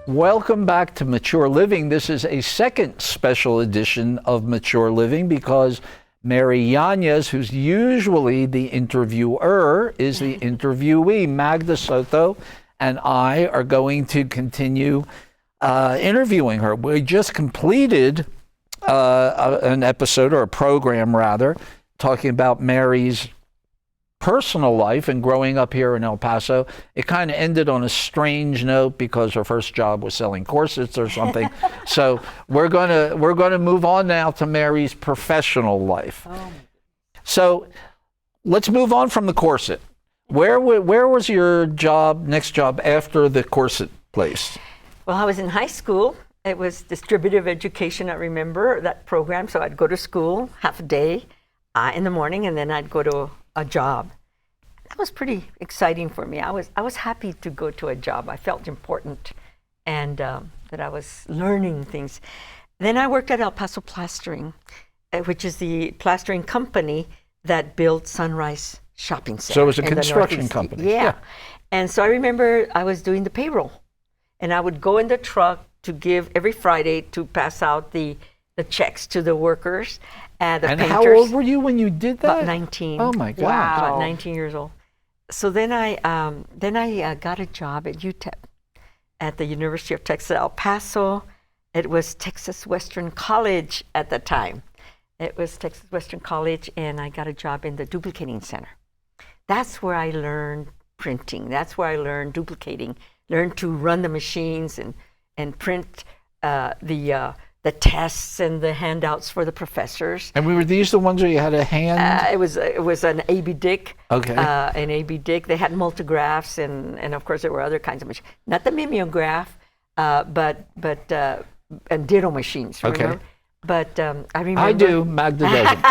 Welcome back to Mature Living. This is a second special edition of Mature Living because Mary Yanez, who's usually the interviewer, is the interviewee. Magda Soto and I are going to continue interviewing her. We just completed an episode, or a program rather, talking about Mary's personal life and growing up here in El Paso. It kind of ended on a strange note because her first job was selling corsets or something. So we're gonna move on now to Mary's professional life. Oh. So let's move on from the corset. Where was your next job after the corset place? Well, I was in high school. It was distributive education. I remember that program. So I'd go to school half a day in the morning, and then I'd go to a job. That was pretty exciting for me. I was happy to go to a job. I felt important, and that I was learning things. Then I worked at El Paso Plastering, which is the plastering company that built Sunrise Shopping Center. So it was a construction company. Yeah. And so I remember I was doing the payroll, and I would go in the truck to give every Friday to pass out the checks to the workers. And painters. How old were you when you did that? About 19. Oh my God! Wow. About 19 years old. So then I got a job at UTEP, at the University of Texas El Paso. It was Texas Western College at the time. It was Texas Western College, and I got a job in the duplicating center. That's where I learned printing. That's where I learned duplicating. Learned to run the machines and print the tests and the handouts for the professors. And were these the ones where you had a hand? It was an A.B. Dick. Okay. An A.B. Dick. They had multigraphs, and of course there were other kinds of machines. Not the mimeograph, but and ditto machines. Remember? Okay. But I remember. I do. Magda doesn't.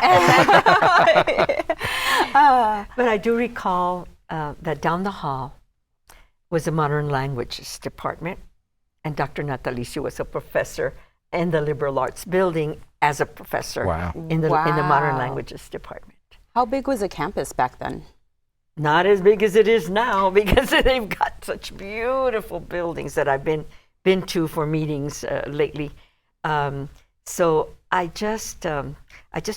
But I do recall that down the hall was the Modern Languages Department, and Dr. Natalicio was a professor in the liberal arts building as a professor. Wow. in the Modern Languages Department. How big was the campus back then? Not as big as it is now, because they've got such beautiful buildings that I've been to for meetings lately. So I just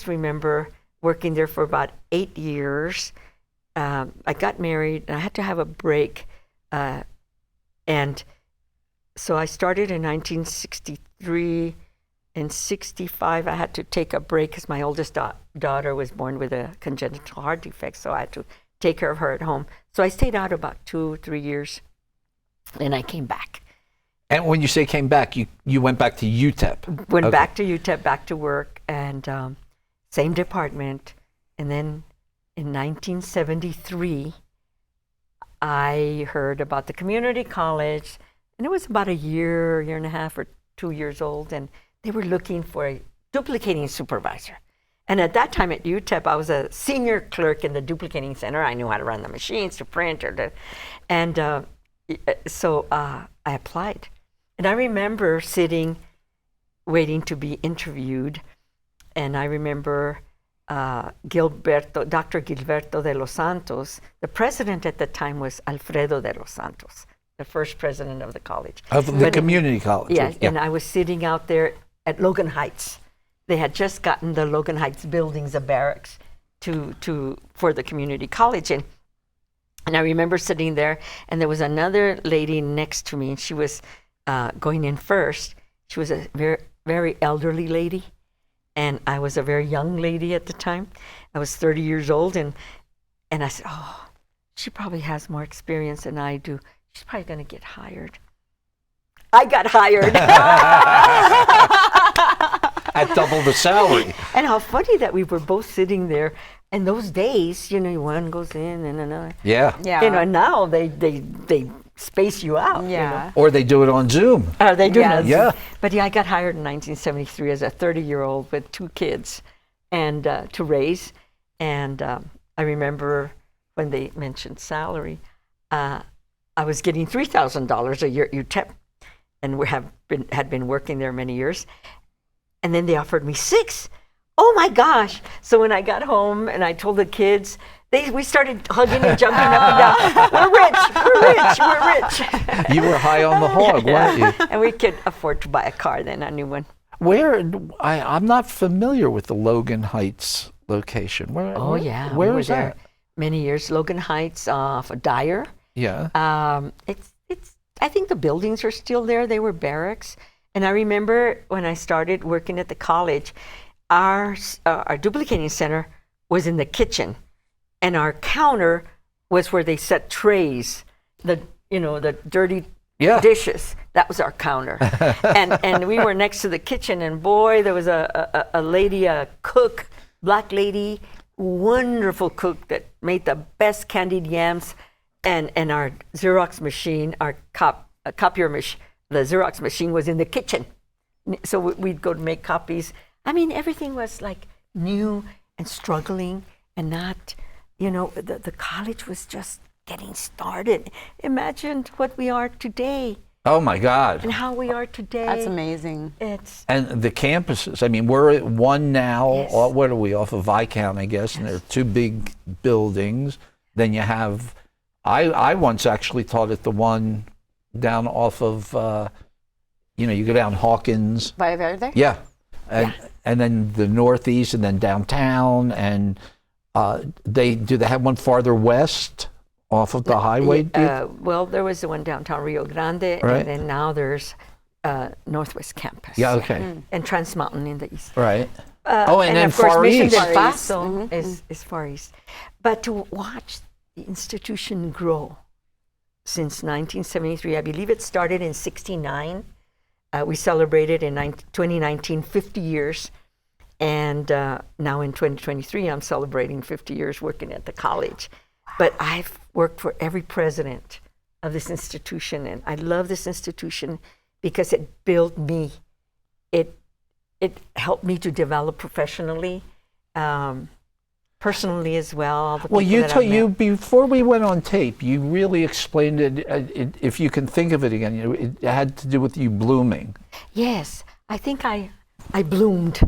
remember working there for about 8 years. I got married, and I had to have a break, and so I started in 1963. In 65, I had to take a break because my oldest daughter was born with a congenital heart defect, so I had to take care of her at home. So I stayed out about 2-3 years, and I came back. And when you say came back, you went back to UTEP? Went back to UTEP, back to work, and same department. And then in 1973, I heard about the community college, and it was about a year and a half or 2 years old, and they were looking for a duplicating supervisor. And at that time at UTEP, I was a senior clerk in the duplicating center. I knew how to run the machines, to print, so I applied. And I remember sitting, waiting to be interviewed, and I remember Dr. Gilberto de los Santos. The president at the time was Alfredo de los Santos, the first president of the college. Of the community college. Yes, yeah. And I was sitting out there at Logan Heights. They had just gotten the Logan Heights buildings, a barracks, for the community college. And I remember sitting there, and there was another lady next to me, and she was going in first. She was a very, very elderly lady, and I was a very young lady at the time. I was 30 years old, and I said, oh, she probably has more experience than I do. She's probably going to get hired. I got hired. At double the salary. And how funny that we were both sitting there. In those days, one goes in and another. Yeah. And now they space you out. Yeah. Or they do it on Zoom. They do it on Zoom. Yeah. But I got hired in 1973 as a 30-year-old with 2 kids and to raise. And I remember when they mentioned salary, I was getting $3,000 a year at UTEP, and had been working there many years. And then they offered me $6,000. Oh my gosh. So when I got home and I told the kids, We started hugging and jumping up and down. We're rich, we're rich. You were high on the hog, weren't you? And we could afford to buy a car then, a new one. I'm not familiar with the Logan Heights location. Where we were is there that? many years. Logan Heights off of Dyer. Yeah. It's. I think the buildings are still there. They were barracks. And I remember when I started working at the college, our duplicating center was in the kitchen, and our counter was where they set trays, the dirty dishes. That was our counter. and we were next to the kitchen, and boy, there was a lady, a cook, black lady, wonderful cook that made the best candied yams, and our Xerox machine, our copier machine, the Xerox machine was in the kitchen. So we'd go to make copies. I mean, everything was like new and struggling and not, the college was just getting started. Imagine what we are today. Oh my God. And how we are today. That's amazing. And the campuses. I mean, we're at one now. Yes. What are we, off of Viscount, I guess? And there are two big buildings. Then you have, I once actually taught at the one down off of, you go down Hawkins. By Verde? Yeah. And then the Northeast, and then downtown. And they have one farther west off of the highway? Well, there was the one downtown Rio Grande, Right. and then now there's Northwest Campus. Yeah, okay. And Trans Mountain in the east. Right. And then of course, Far Mission East. del Paso is Far East. But to watch the institution grow since 1973, I believe it started in 69. We celebrated in 2019 50 years. And now in 2023, I'm celebrating 50 years working at the college. But I've worked for every president of this institution, and I love this institution because it built me. It helped me to develop professionally, personally as well. All the Well, people that I've met. before we went on tape, you really explained it, if you can think of it again, it had to do with you blooming. Yes, I think I bloomed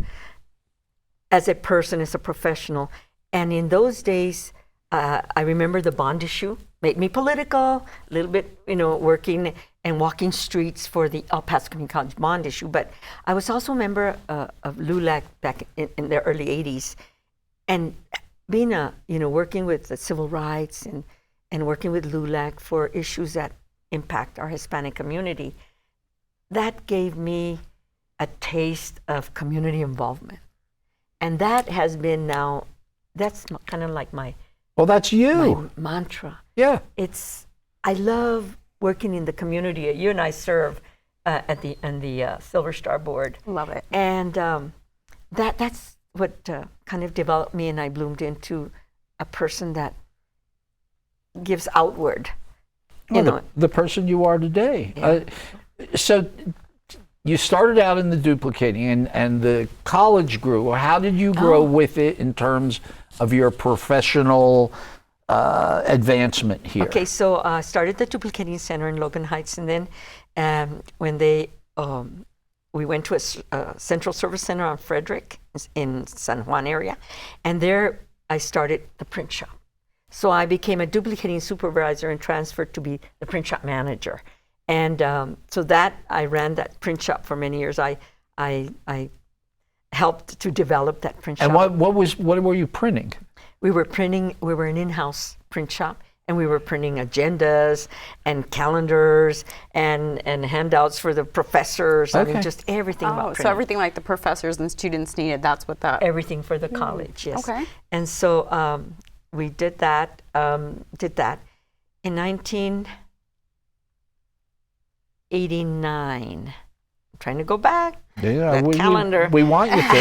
as a person, as a professional. And in those days, I remember the bond issue made me political, a little bit, working and walking streets for the El Paso Community College bond issue. But I was also a member of LULAC back in the early 80s. And being working with the civil rights and working with LULAC for issues that impact our Hispanic community, that gave me a taste of community involvement. And that has been now, that's kind of like my Well, that's you. my mantra. Yeah. I love working in the community. You and I serve at the Silver Star board. Love it. And that's what kind of developed me, and I bloomed into a person that gives outward. The person you are today. Yeah. So you started out in the duplicating, and the college grew. How did you grow with it in terms of your professional advancement here? Okay, so I started the duplicating center in Logan Heights, and then when we went to a central service center on Frederick in San Juan area, and there I started the print shop. So I became a duplicating supervisor and transferred to be the print shop manager. And so that I ran that print shop for many years. I helped to develop that print shop. And what were you printing? We were an in-house print shop, and we were printing agendas and calendars and handouts for the professors. I mean, just everything about printing. So everything like the professors and students needed, that's what that... Everything for the college, yes. Okay. And so we did that. In 1989. I'm trying to go back. Yeah, the calendar. We want you to.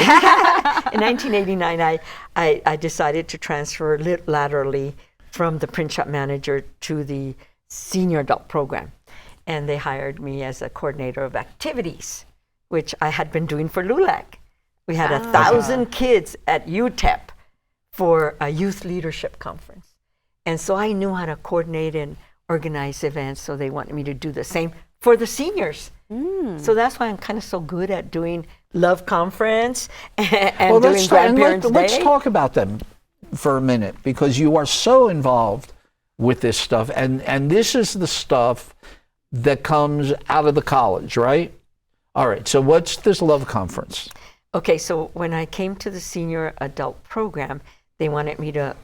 In 1989, I decided to transfer laterally from the print shop manager to the senior adult program. And they hired me as a coordinator of activities, which I had been doing for LULAC. We had 1,000 kids at UTEP for a youth leadership conference. And so I knew how to coordinate and organize events, so they wanted me to do the same for the seniors. So that's why I'm kind of so good at doing Love Conference and doing Grandparents' Day. Let's talk about them. for a minute, because you are so involved with this stuff, and this is the stuff that comes out of the college, right? All right, so what's this Love Conference? Okay, so when I came to the senior adult program, they wanted me to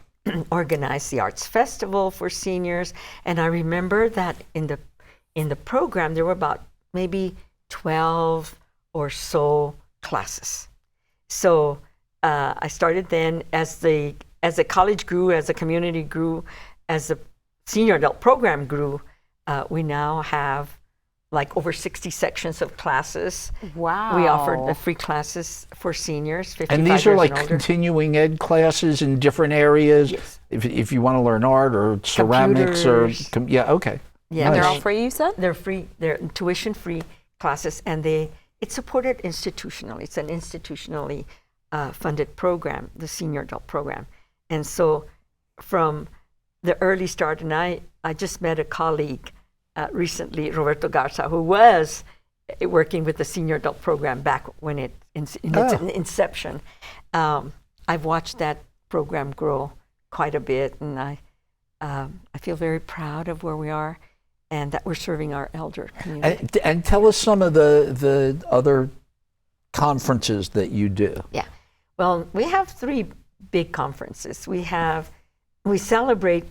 organize the arts festival for seniors, and I remember that in the program there were about maybe 12 or so classes. So I started then as the college grew, as the community grew, as the senior adult program grew. We now have like over 60 sections of classes. Wow. We offered free classes for seniors, 55 And these are years like and older. continuing ed classes in different areas. Yes. If you want to learn art or ceramics Computers. or yeah, okay. Yeah, And they're Nice. all free, you said? They're free. They're tuition-free classes, and it's supported institutionally. It's an institutionally funded program, the senior adult program. And so from the early start, and I just met a colleague recently, Roberto Garza, who was working with the senior adult program back when in its inception. I've watched that program grow quite a bit, and I feel very proud of where we are and that we're serving our elder community. And tell us some of the other conferences that you do. Yeah. Well, we have 3 big conferences. We celebrate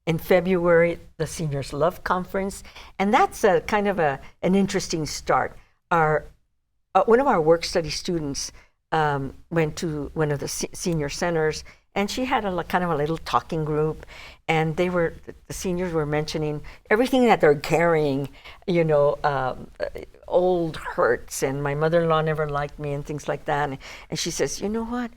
in February the Seniors Love Conference, and that's a kind of an interesting start. One of our work study students went to one of the senior centers, and she had kind of a little talking group, and the seniors were mentioning everything that they're carrying, old hurts, and my mother-in-law never liked me, and things like that. And she says, you know what?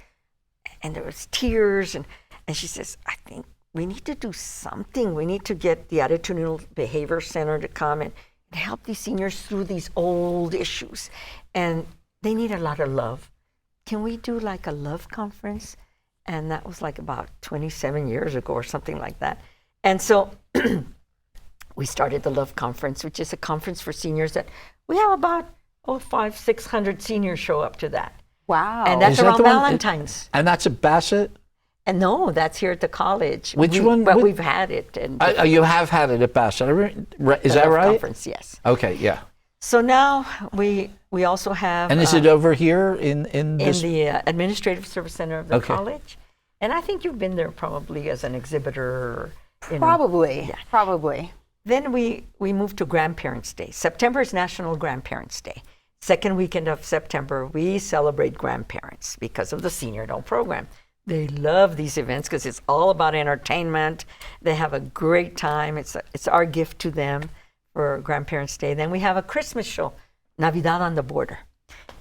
And there was tears, and she says, I think we need to do something. We need to get the Attitudinal Behavior Center to come and help these seniors through these old issues. And they need a lot of love. Can we do like a love conference? And that was like about 27 years ago or something like that. And so we started the Love Conference, which is a conference for seniors that we have about 500-600 seniors show up to that. Wow. And that's Is that around the one- Valentine's. And that's at Bassett? And no, that's here at the college. Which one? But we've had it. And You have had it at Bassett. Is that Love right? Conference, yes. Okay, yeah. So now we also have And is it over here in in this? the Administrative Service Center of the Okay. college, and I think you've been there probably as an exhibitor. Probably. Yeah. Probably. Then we moved to Grandparents' Day. September is National Grandparents' Day. Second weekend of September, we celebrate grandparents because of the Senior Adult Program. They love these events because it's all about entertainment. They have a great time. It's our gift to them for Grandparents' Day. Then we have a Christmas show, Navidad on the Border.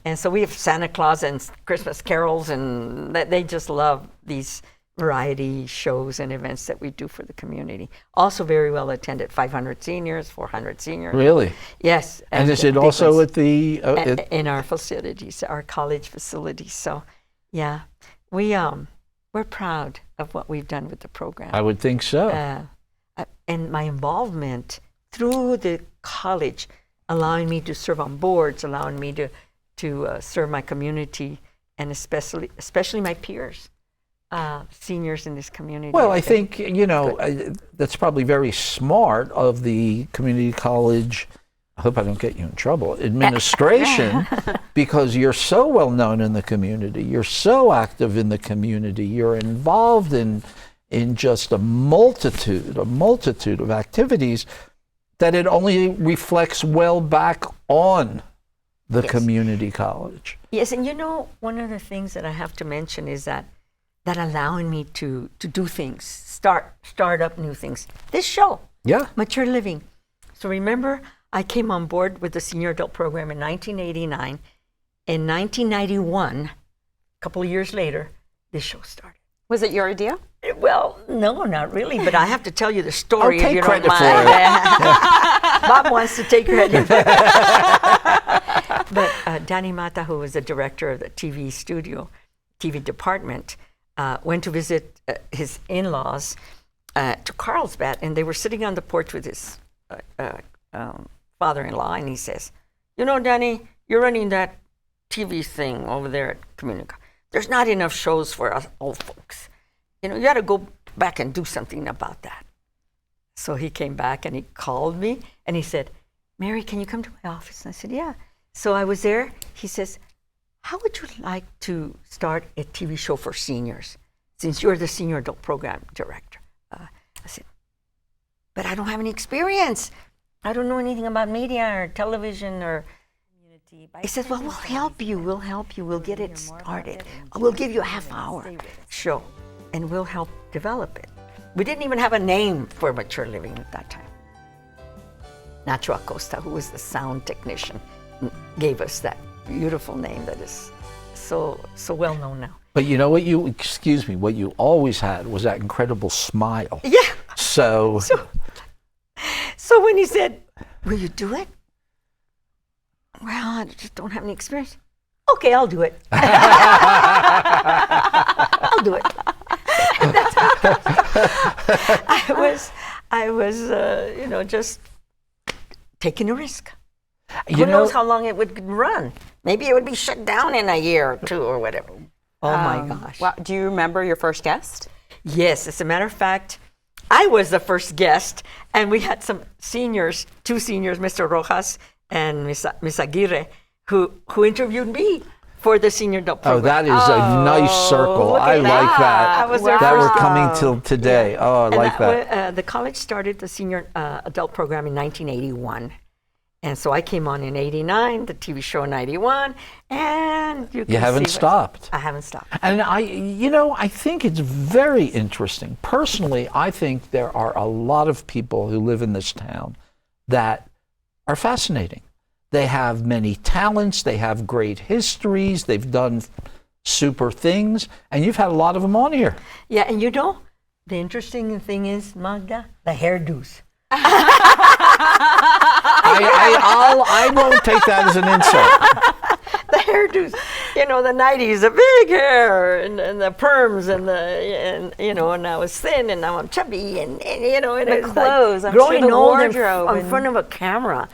And so we have Santa Claus and Christmas carols, and they just love these variety shows and events that we do for the community. Also very well attended, 500 seniors, 400 seniors. Really? Yes. And is the it big also ones at the? in our facilities, our college facilities. So, yeah, we're proud of what we've done with the program. I would think so. And my involvement through the college, allowing me to serve on boards, allowing me to serve my community, and especially my peers, seniors in this community. Well, I think, that's probably very smart of the community college, I hope I don't get you in trouble, administration, because you're so well known in the community. You're so active in the community. You're involved in just a multitude of activities that it only reflects well back on the Yes. community college. Yes, and one of the things that I have to mention is that allowing me to do things, start up new things. This show, Yeah. Mature Living. So remember, I came on board with the Senior Adult Program in 1989. In 1991, a couple of years later, this show started. Was it your idea? Well, no, not really, but I have to tell you the story I'll if take you credit don't for mind. it. Bob wants to take credit. But Danny Mata, who was the director of the TV department, went to visit his in-laws to Carlsbad, and they were sitting on the porch with his father-in-law, and he says, Danny, you're running that TV thing over there at Communica. There's not enough shows for us old folks. you got to go back and do something about that. So he came back and he called me and he said, Mary, can you come to my office? And I said, yeah. So I was there. He says, how would you like to start a TV show for seniors since you're the senior adult program director? I said, but I don't have any experience. I don't know anything about media or television or community. He said, well, we'll help you. We'll help you. We'll get it started. We'll give you a half-hour show and we'll help develop it. We didn't even have a name for mature living at that time. Nacho Acosta, who was the sound technician, gave us that beautiful name that is so well known now. But you know what what you always had was that incredible smile. Yeah. So when he said, will you do it? Well, I just don't have any experience. Okay, I'll do it. I'll do it. I was just taking a risk. Who knows how long it would run? Maybe it would be shut down in a year or two or whatever. Oh my gosh. Well, do you remember your first guest? Yes, as a matter of fact, I was the first guest, and we had some seniors, two seniors, Mr. Rojas and Miss Aguirre, who interviewed me for the senior adult program. Oh, that is a nice circle. I like that. I was their that first we're coming till today. Yeah. Oh, I like that. The college started the senior adult program in 1981. And so I came on in 89, the TV show in 91, and you haven't stopped. I haven't stopped. And I think it's very interesting. Personally, I think there are a lot of people who live in this town that are fascinating. They have many talents, they have great histories, they've done super things, and you've had a lot of them on here. Yeah, and the interesting thing is, Magda, the hairdos. I won't take that as an insult. The hairdos, the 90s, the big hair and the perms and I was thin and now I'm chubby and the clothes, like growing the old wardrobe in front of a camera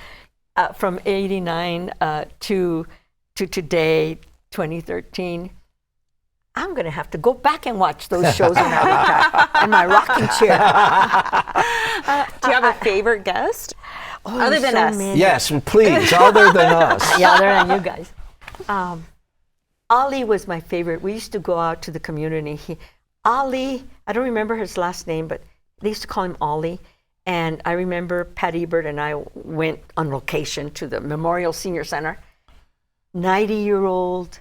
from 89 to today, 2013. I'm going to have to go back and watch those shows when I retire in my rocking chair. Do you have a favorite guest? Other than us? Many. Yes, please, other than us. Yeah, other than you guys. Ali was my favorite. We used to go out to the community. Ali, I don't remember his last name, but they used to call him Ollie. And I remember Pat Ebert and I went on location to the Memorial Senior Center. 90-year-old.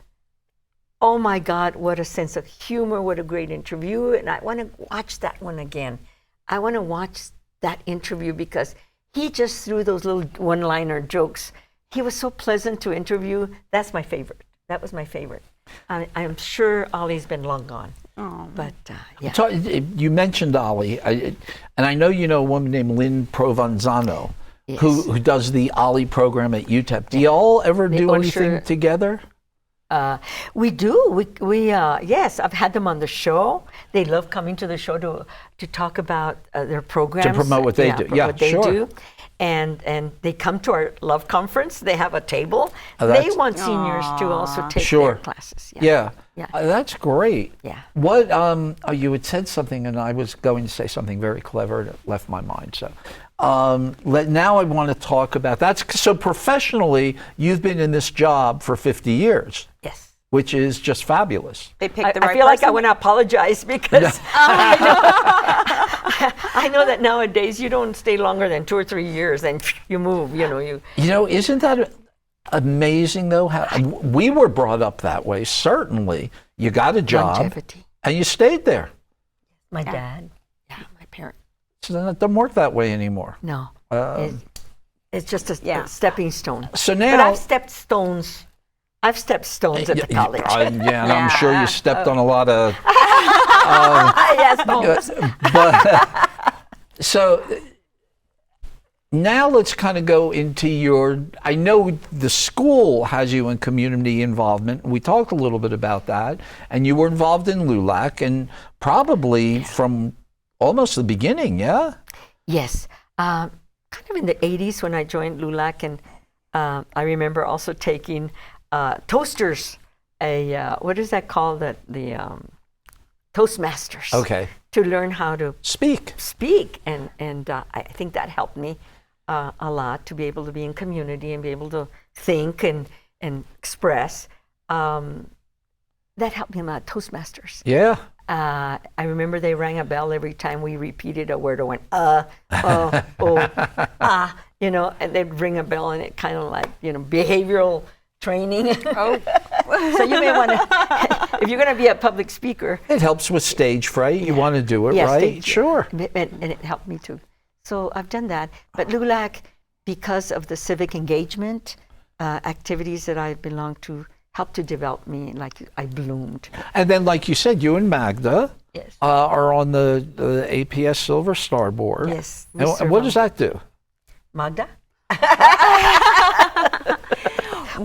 Oh my God, what a sense of humor, what a great interview. And I want to watch that one again. I want to watch that interview because he just threw those little one-liner jokes. He was so pleasant to interview. That's my favorite. That was my favorite. I'm sure Ollie's been long gone. Oh. But yeah. So, you mentioned Ollie, and I know you know a woman named Lynn Provenzano, Yes. who does the Ollie program at UTEP. Do y'all ever do anything together? We do. Yes, I've had them on the show. They love coming to the show to talk about their programs. To promote what they do. Yeah, what they sure. do. And they come to our love conference. They have a table. Oh, they want seniors to also take Sure. their classes. Yeah. Yeah. That's great. Yeah. What you had said something, and I was going to say something very clever that left my mind. So now I want to talk about that. So professionally, you've been in this job for 50 years. Yes. Which is just fabulous. They picked the right I feel like I person? want to apologize because I know that nowadays you don't stay longer than 2 or 3 years and you move. Isn't that amazing though? How we were brought up that way. Certainly, you got a job Longevity. and you stayed there. My dad, my parents. So then it doesn't work that way anymore. No, it's just a stepping stone. So now, but I've stepped stones at the college. And I'm sure you stepped on a lot of. Yes, bones. But so now let's kind of go into I know the school has you in community involvement. We talked a little bit about that, and you were involved in LULAC, and probably from almost the beginning, yeah? Yes, kind of in the 80s when I joined LULAC, and I remember also taking toasters, what is that called? Toastmasters. Okay. To learn how to Speak. speak, and I think that helped me a lot to be able to be in community and be able to think and express. That helped me a lot. Toastmasters. Yeah. I remember they rang a bell every time we repeated a word or went, you know, and they'd ring a bell, and it kind of like, you know, behavioral training. Oh. So you may want to, if you're going to be a public speaker. It helps with stage fright. You want to do it, right? Stage, Sure. And it helped me too. So I've done that. But LULAC, because of the civic engagement activities that I belong to, helped to develop me, like I bloomed. And then, like you said, you and Magda Yes. are on the APS Silver Star board. Yes. And what does that do? Magda?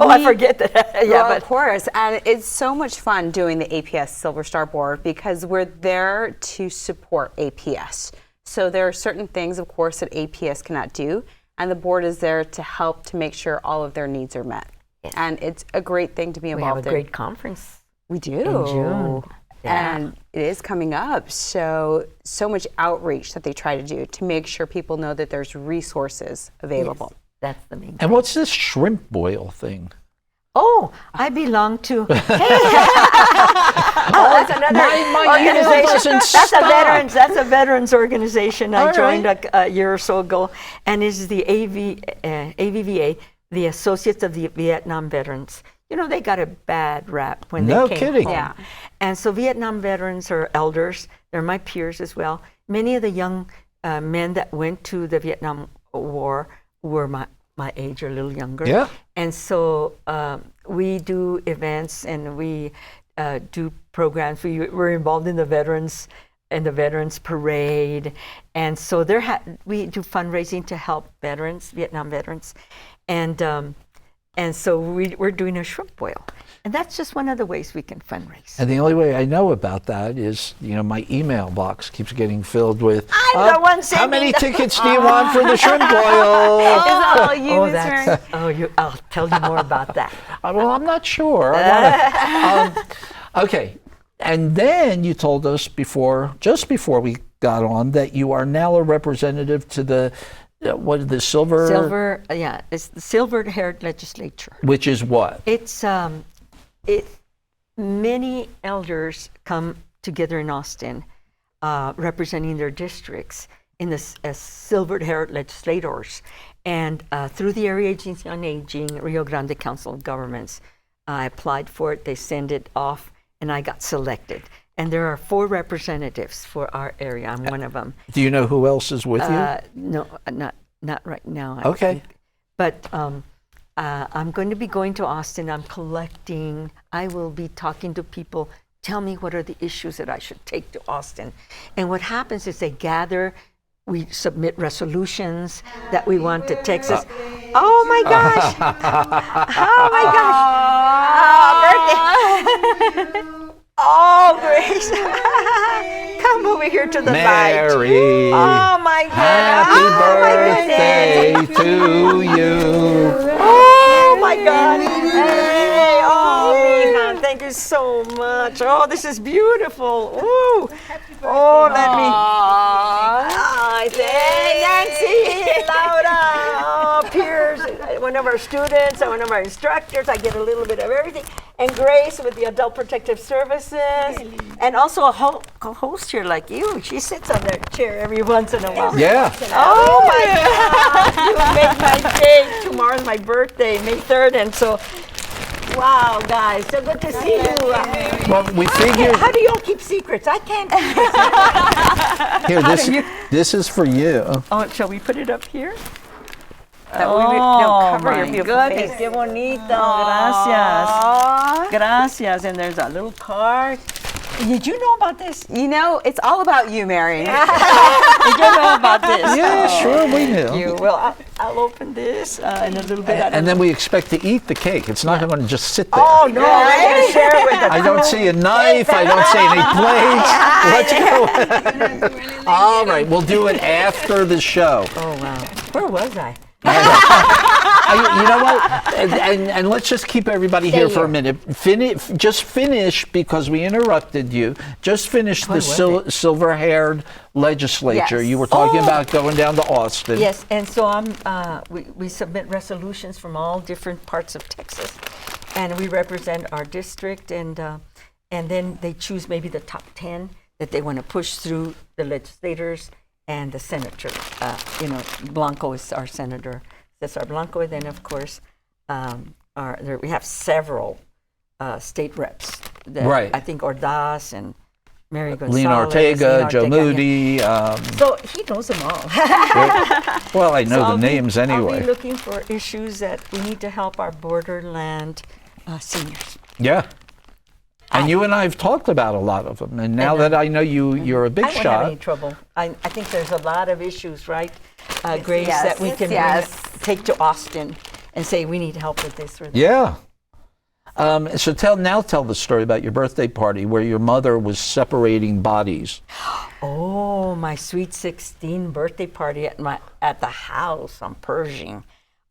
I forget that. Well, of course. And it's so much fun doing the APS Silver Star board because we're there to support APS. So there are certain things, of course, that APS cannot do, and the board is there to help to make sure all of their needs are met. Yes. And it's a great thing to be We involved have a in. great conference. We do. in June. Yeah. And it is coming up. So much outreach that they try to do to make sure people know that there's resources available. Yes, that's the main And thing. what's this shrimp boil thing? Oh, I belong to. That's another my email organization. doesn't stop. That's a veterans organization. I All joined right. a year or so ago, and is the AVVA, the Associates of the Vietnam Veterans. You know, they got a bad rap when No they came kidding. home. Yeah. And so Vietnam veterans are elders. They're my peers as well. Many of the young men that went to the Vietnam War were my age or a little younger. Yeah. And so we do events and we do programs. We're involved in the veterans parade, and so we do fundraising to help veterans, Vietnam veterans, and so we're doing a shrimp boil, and that's just one of the ways we can fundraise. And the only way I know about that is, you know, my email box keeps getting filled with. I'm the one How sending many the- tickets do you want for the shrimp boil? Oh, you, Oh, Miss Mary. that's I'll tell you more about that. Well, I'm not sure. Okay. And then you told us just before we got on, that you are now a representative to the It's the Silver-Haired Legislature. which is what? It's many elders come together in Austin, representing their districts in the Silver-Haired Legislators, and through the Area Agency on Aging, Rio Grande Council of Governments, I applied for it. They send it off, and I got selected. And there are 4 representatives for our area. I'm one of them. Do you know who else is with you? No, not right now. I Okay. think. But I'm going to be going to Austin. I will be talking to people. Tell me what are the issues that I should take to Austin. And what happens is they gather, we submit resolutions that we want to Texas. Oh my gosh! Oh my gosh! Birthday! Oh, Grace! Come over here to the light. Mary, Oh my God! happy Oh, my goodness. birthday to you. Oh my God! Hey, oh, mija, thank you so much. Oh, this is beautiful. Ooh. Oh, let me. Nancy, Laura, oh, Piers, one of our students, and one of our instructors. I get a little bit of everything. And Grace with the Adult Protective Services, and also a host here like you. She sits on that chair every once in a while. Yeah. Oh my God! You make my day. Tomorrow's my birthday, May 3rd, and so, wow, guys, so good to see you. Well, we figured. How do you all keep secrets? I can't. Here, this is for you. Oh, shall we put it up here? That we don't cover your my beautiful goodness, face. qué bonito. Gracias. Gracias. And there's a little card. Did you know about this? You know, it's all about you, Mary. Did you know about this? Yeah, sure, we knew. You will. I'll open this in a little bit. And then we expect to eat the cake. It's not going to just sit there. Oh no! We're going to share it with the I don't see a knife. I don't see any plates. Let's go. All right, we'll do it after the show. Oh wow! Where was I? You know what? And let's just keep everybody here for a minute. Just finish, because we interrupted you. Just finish the Silver-Haired Legislature. Yes. You were talking about going down to Austin. Yes, and so we submit resolutions from all different parts of Texas, and we represent our district, and then they choose maybe the top 10 that they want to push through the legislators and the senator. Blanco is our senator, Cesar Blanco, and then of course we have several state reps. Right. I think Ordaz and Mary Gonzalez. Lena Ortega, Joe Moody. Yeah. So he knows them all. Well, I know So the names anyway. I'll be looking for issues that we need to help our borderland seniors. Yeah. And you and I have talked about a lot of them. And now that I know you're a big I won't shot. have any trouble. I think there's a lot of issues, right, Grace, Yes. that we can Yes. take to Austin and say we need help with this or that. Yeah. So tell the story about your birthday party where your mother was separating bodies. Oh, my sweet 16 birthday party at the house on Pershing.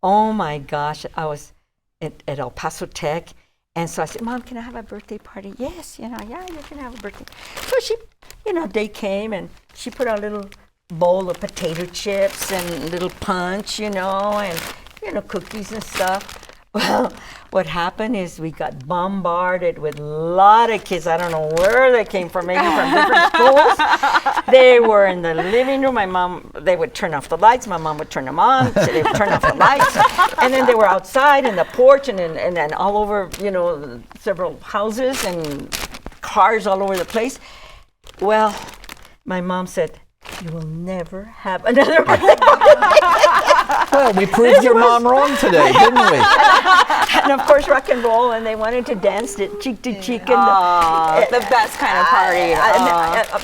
Oh my gosh, I was at El Paso Tech. And so I said, Mom, can I have a birthday party? Yes, yeah, you can have a birthday. So she, they came and she put out a little bowl of potato chips and little punch, and, cookies and stuff. Well, what happened is we got bombarded with a lot of kids. I don't know where they came from, maybe from different schools. They were in the living room. They would turn off the lights. My mom would turn them on. So they would turn off the lights. And then they were outside in the porch and then all over, several houses and cars all over the place. Well, my mom said, you will never have another birthday party. Well, we proved your mom wrong today, didn't we? And of course, rock and roll, and they wanted to dance it cheek to cheek. The best kind of party.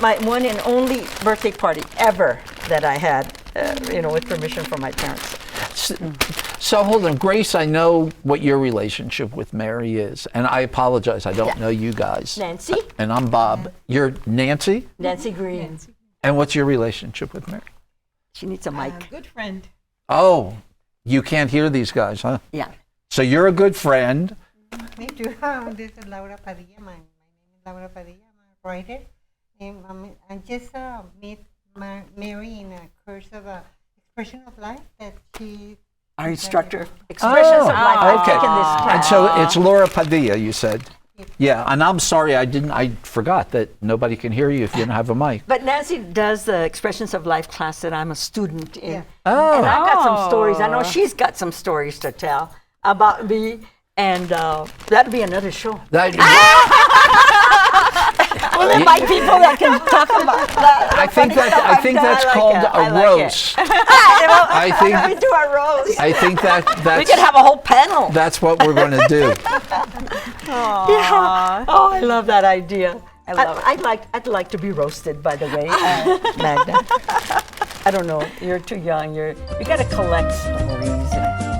My one and only birthday party ever that I had, with permission from my parents. So hold on, Grace, I know what your relationship with Mary is, and I apologize, I don't know you guys. Nancy? And I'm Bob. You're Nancy? Nancy Green. And what's your relationship with Mary? She needs a mic. Good friend. Oh, you can't hear these guys, huh? Yeah. So you're a good friend. Me too. This is Laura Padilla. My name is Laura Padilla. I'm a writer. And I just met Mary in a course of expression of life that she... Our instructor, Expressions of Life. I've okay. taken this And class. so it's Laura Padilla, you said? Yeah, and I'm sorry, I forgot that nobody can hear you if you don't have a mic. But Nancy does the Expressions of Life class that I'm a student in. Yeah. Oh. And I've got some stories. I know she's got some stories to tell about me, and that'll be another show. We'll invite people that can talk about that. I think that's called a roast. I think We do our roast. I think that's We could have a whole panel. that's what we're going to do. Yeah. Oh, I love that idea. I love it. I'd like to be roasted, by the way, Magda. I don't know. You're too young. You got to collect stories.